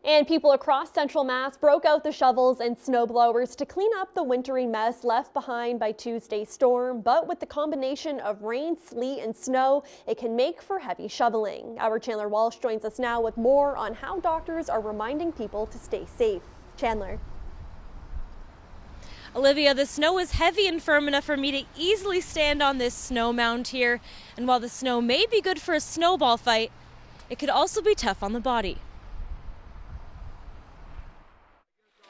And people across Central Mass broke out the shovels and snow blowers to clean up the wintry mess left behind by Tuesday's storm. But with the combination of rain, sleet, and snow, it can make for heavy shoveling. Our Chandler Walsh joins us now with more on how doctors are reminding people to stay safe. Chandler. Olivia, the snow is heavy and firm enough for me to easily stand on this snow mound here. And while the snow may be good for a snowball fight, it could also be tough on the body.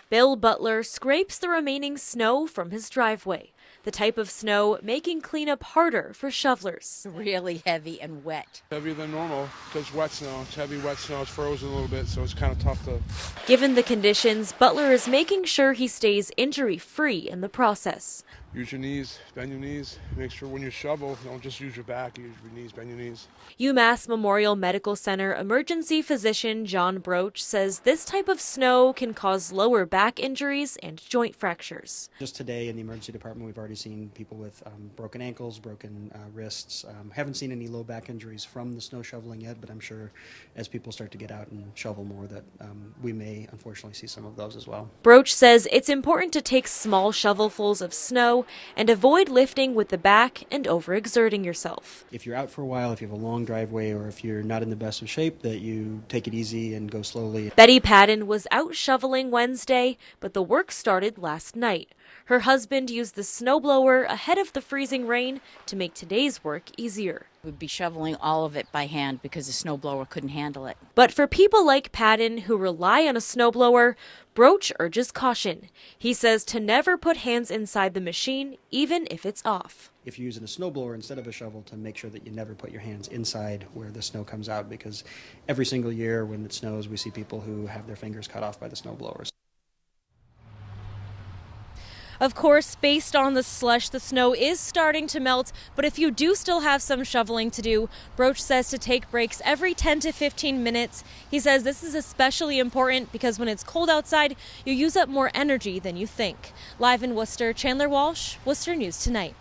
Bill Butler scrapes the remaining snow from his driveway, the type of snow making cleanup harder for shovelers. Really heavy and wet. Heavier than normal because wet snow. It's heavy wet snow. It's frozen a little bit, so it's kind of tough to... Given the conditions, Butler is making sure he stays injury-free in the process. Use your knees, bend your knees. Make sure when you shovel, don't just use your back, use your knees, bend your knees. UMass Memorial Medical Center emergency physician John Broach says this type of snow can cause lower back injuries and joint fractures. Just today in the emergency department, we've already seen people with broken ankles, broken wrists. Haven't seen any low back injuries from the snow shoveling yet, but I'm sure as people start to get out and shovel more that we may unfortunately see some of those as well. Broach says it's important to take small shovelfuls of snow and avoid lifting with the back and overexerting yourself. If you're out for a while, if you have a long driveway, or if you're not in the best of shape, that you take it easy and go slowly. Betty Padden was out shoveling Wednesday, but the work started last night. Her husband used the snowblower ahead of the freezing rain to make today's work easier. We'd be shoveling all of it by hand because the snowblower couldn't handle it. But for people like Padden who rely on a snowblower, Broach urges caution. He says to never put hands inside the machine, even if it's off. If you're using a snowblower instead of a shovel, to make sure that you never put your hands inside where the snow comes out, because every single year when it snows, we see people who have their fingers cut off by the snowblowers. Of course, based on the slush, the snow is starting to melt, but if you do still have some shoveling to do, Broach says to take breaks every 10 to 15 minutes. He says this is especially important because when it's cold outside, you use up more energy than you think. Live in Worcester, Chandler Walsh, Worcester News Tonight.